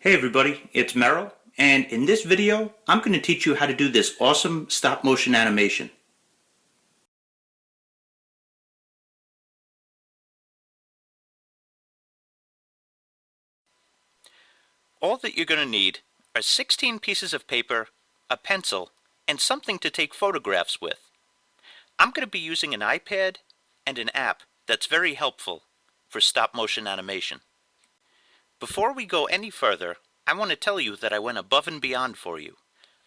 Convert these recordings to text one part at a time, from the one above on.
Hey everybody, it's Merrill, and in this video, I'm going to teach you how to do this awesome stop motion animation. All that you're going to need are 16 pieces of paper, a pencil, and something to take photographs with. I'm going to be using an iPad and an app that's very helpful for stop motion animation. Before we go any further, I want to tell you that I went above and beyond for you.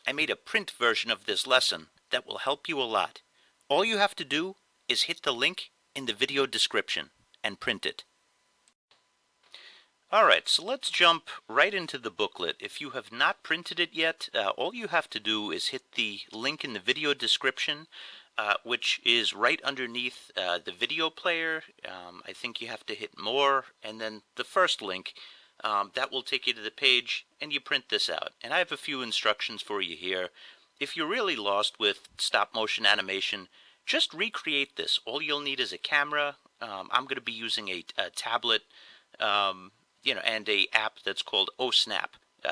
I made a print version of this lesson that will help you a lot. All you have to do is hit the link in the video description and print it. Alright, so let's jump right into the booklet. If you have not printed it yet, all you have to do is hit the link in the video description, which is right underneath the video player. I think you have to hit more, and then the first link. That will take you to the page, and you print this out. And I have a few instructions for you here. If you're really lost with stop motion animation, just recreate this. All you'll need is a camera. I'm going to be using a tablet. And a app that's called OSnap,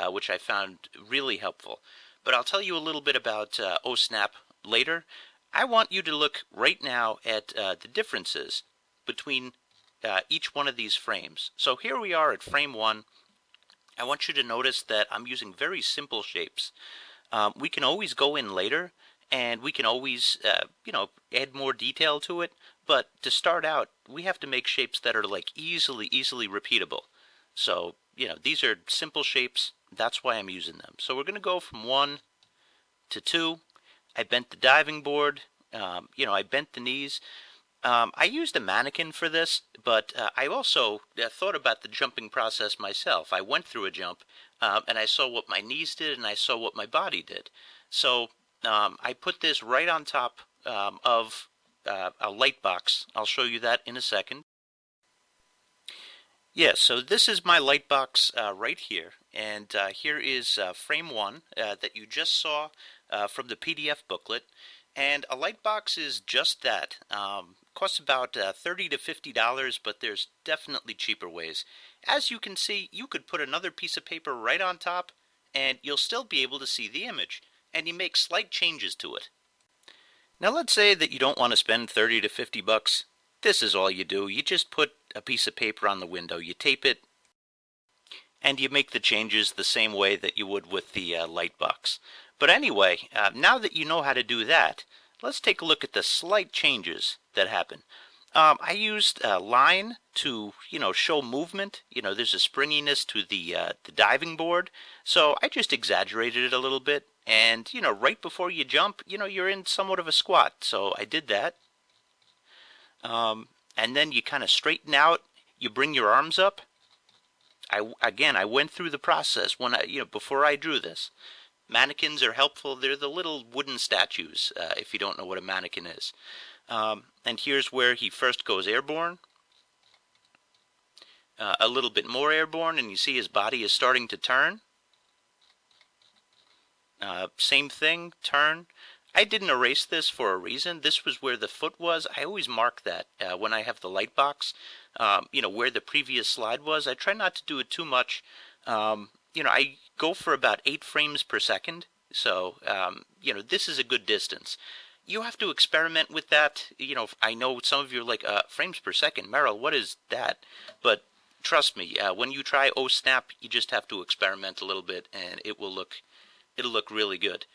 which I found really helpful. But I'll tell you a little bit about OSnap later. I want you to look right now at the differences between each one of these frames. So here we are at frame 1. I want you to notice that I'm using very simple shapes. We can always go in later, and we can always, add more detail to it. But to start out, we have to make shapes that are like easily repeatable. So, these are simple shapes. That's why I'm using them. So we're going to go from 1 to 2. I bent the diving board. I bent the knees. I used a mannequin for this, but I also thought about the jumping process myself. I went through a jump, and I saw what my knees did, and I saw what my body did. So I put this right on top of a light box. I'll show you that in a second. Yeah, so this is my light box right here, and here is frame 1 that you just saw from the PDF booklet. And a light box is just that. Costs about $30 to $50, but there's definitely cheaper ways. As you can see, you could put another piece of paper right on top, and you'll still be able to see the image, and you make slight changes to it. Now let's say that you don't want to spend 30 to 50 bucks. This is all you do. You just put a piece of paper on the window, you tape it, and you make the changes the same way that you would with the light box. But anyway, now that you know how to do that, let's take a look at the slight changes that happen. I used a line to, show movement. There's a springiness to the diving board, so I just exaggerated it a little bit. And, right before you jump, you're in somewhat of a squat, so I did that. And then you kind of straighten out. You bring your arms up. I went through the process before I drew this. Mannequins are helpful. They're the little wooden statues, if you don't know what a mannequin is. And here's where he first goes airborne. A little bit more airborne, and you see his body is starting to turn. Same thing, turn. I didn't erase this for a reason. This was where the foot was. I always mark that when I have the light box, where the previous slide was. I try not to do it too much. I go for about 8 frames per second. So, this is a good distance. You have to experiment with that. I know some of you are like, frames per second. Merrill, what is that? But trust me, when you try OSnap, you just have to experiment a little bit, and it'll look really good.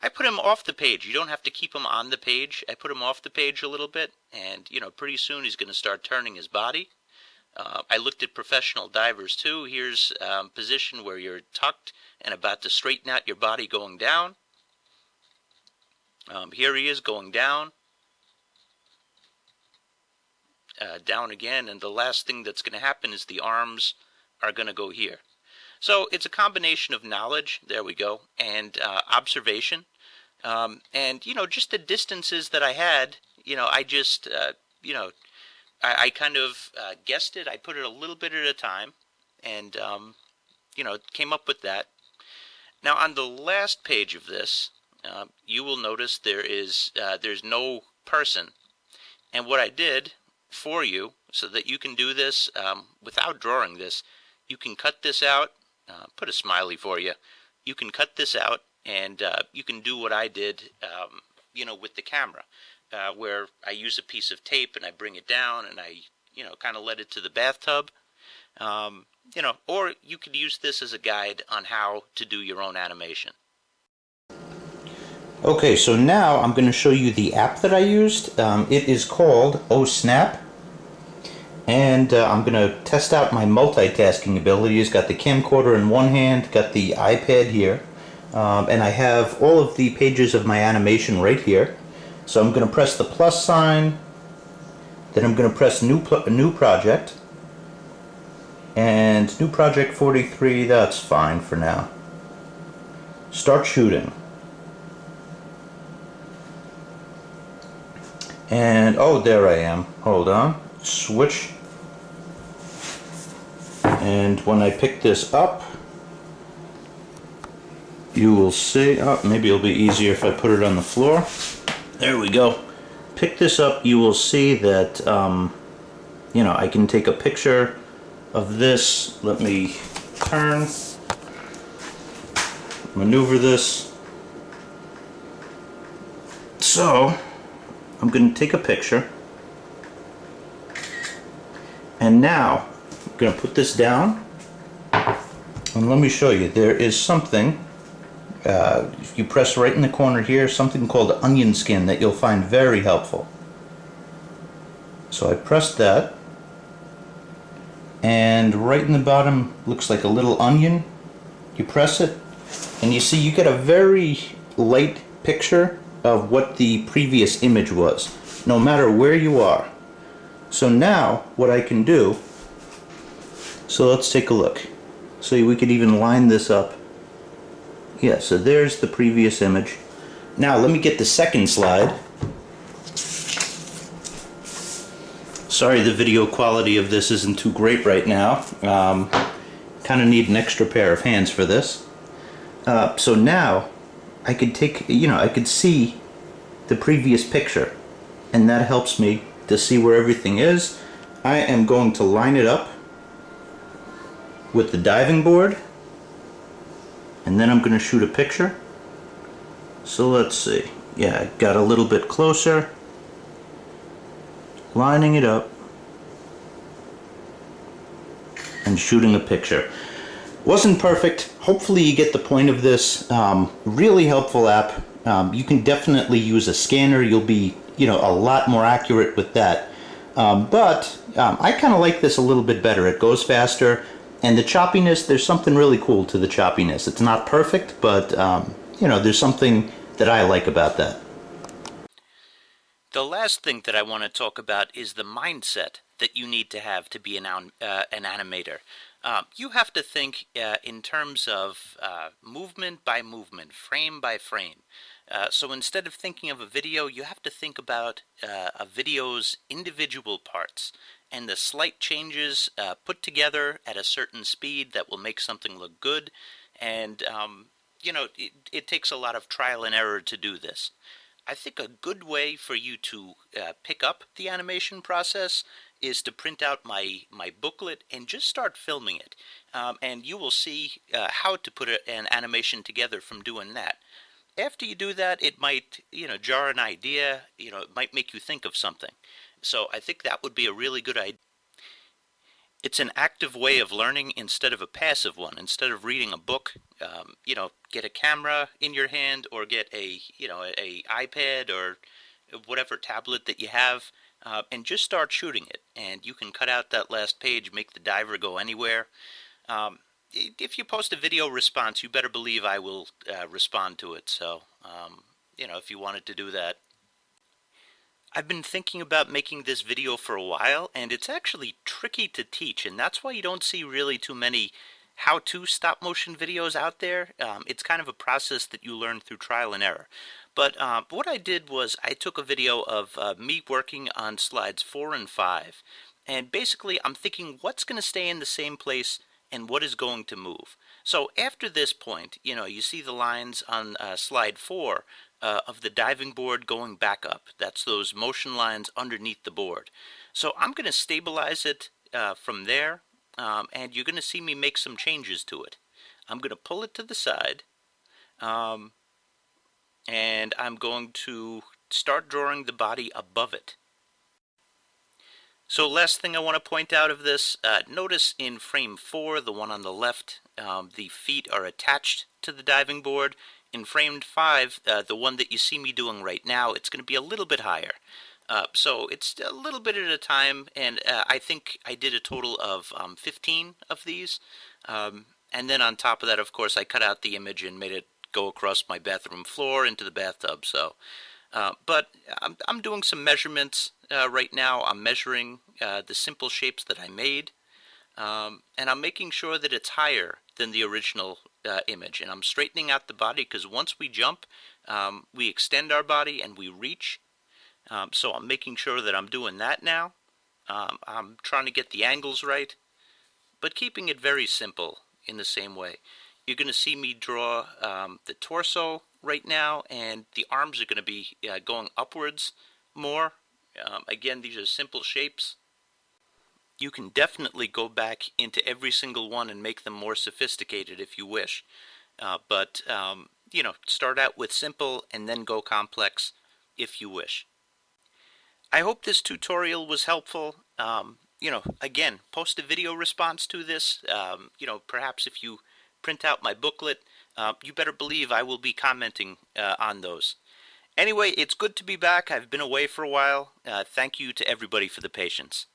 I put him off the page. You don't have to keep him on the page. I put him off the page a little bit, and pretty soon he's going to start turning his body. I looked at professional divers too. Here's position where you're tucked and about to straighten out your body going down. Here he is going down. Down again, and the last thing that's going to happen is the arms are going to go here. So it's a combination of knowledge, there we go, and observation. And, just the distances that I had, I just, I kind of guessed it. I put it a little bit at a time, and, came up with that. Now, on the last page of this, you will notice there's no person. And what I did for you, so that you can do this without drawing this, you can cut this out. put a smiley for you. You can cut this out, and you can do what I did, with the camera, where I use a piece of tape and I bring it down and I, kind of let it to the bathtub. Or you could use this as a guide on how to do your own animation. Okay, so now I'm going to show you the app that I used. It is called OSnap, and I'm going to test out my multitasking abilities. Got the camcorder in one hand, got the iPad here, and I have all of the pages of my animation right here. So I'm going to press the plus sign, then I'm going to press new project, and new project 43, that's fine for now. Start shooting. And oh, there I am. Hold on. Switch. And when I pick this up, you will see, oh, maybe it'll be easier if I put it on the floor. There we go. Pick this up, you will see that, I can take a picture of this. Let me turn, maneuver this. So, I'm going to take a picture, and now I'm going to put this down, and let me show you. There is something, if you press right in the corner here, something called onion skin that you'll find very helpful. So I pressed that, and right in the bottom looks like a little onion. You press it, and you see you get a very light picture of what the previous image was, no matter where you are. So now what I can do, so let's take a look. So we could even line this up. Yeah, so there's the previous image. Now let me get the second slide. Sorry, the video quality of this isn't too great right now. Kind of need an extra pair of hands for this. So now I could take, I could see the previous picture, and that helps me to see where everything is. I am going to line it up with the diving board, and then I'm going to shoot a picture. So let's see. Yeah, I got a little bit closer, lining it up, and shooting a picture. Wasn't perfect. Hopefully you get the point of this. Really helpful app. You can definitely use a scanner. You'll be, a lot more accurate with that. But I kind of like this a little bit better. It goes faster, and the choppiness, there's something really cool to the choppiness. It's not perfect, but there's something that I like about that. The last thing that I want to talk about is the mindset that you need to have to be an animator. You have to think in terms of movement by movement, frame by frame. So instead of thinking of a video, you have to think about a video's individual parts and the slight changes put together at a certain speed that will make something look good. And, it takes a lot of trial and error to do this. I think a good way for you to pick up the animation process is to print out my booklet and just start filming it. And you will see how to put an animation together from doing that. After you do that, it might, jar an idea, it might make you think of something. So I think that would be a really good idea. It's an active way of learning instead of a passive one. Instead of reading a book, get a camera in your hand, or get a iPad or whatever tablet that you have, and just start shooting it. And you can cut out that last page, make the diver go anywhere. If you post a video response, you better believe I will respond to it. So, if you wanted to do that. I've been thinking about making this video for a while, and it's actually tricky to teach, and that's why you don't see really too many how-to stop-motion videos out there. It's kind of a process that you learn through trial and error. But what I did was I took a video of me working on slides 4 and 5, and basically I'm thinking what's going to stay in the same place and what is going to move. So after this point, you see the lines on slide 4 of the diving board going back up. That's those motion lines underneath the board. So I'm going to stabilize it from there, and you're going to see me make some changes to it. I'm going to pull it to the side, and I'm going to start drawing the body above it. So last thing I want to point out of this, notice in frame 4, the one on the left, the feet are attached to the diving board. In frame 5, the one that you see me doing right now, it's going to be a little bit higher. So it's a little bit at a time, and I think I did a total of 15 of these. And then on top of that, of course, I cut out the image and made it go across my bathroom floor into the bathtub. So, but I'm doing some measurements right now. I'm measuring the simple shapes that I made, and I'm making sure that it's higher than the original image. And I'm straightening out the body because once we jump, we extend our body and we reach. So I'm making sure that I'm doing that now. I'm trying to get the angles right, but keeping it very simple in the same way. You're going to see me draw the torso right now, and the arms are going to be going upwards more. Again, these are simple shapes. You can definitely go back into every single one and make them more sophisticated if you wish. But you know, start out with simple and then go complex if you wish. I hope this tutorial was helpful. You know, again, post a video response to this. You know, perhaps if you print out my booklet, you better believe I will be commenting on those. Anyway, it's good to be back. I've been away for a while. Thank you to everybody for the patience.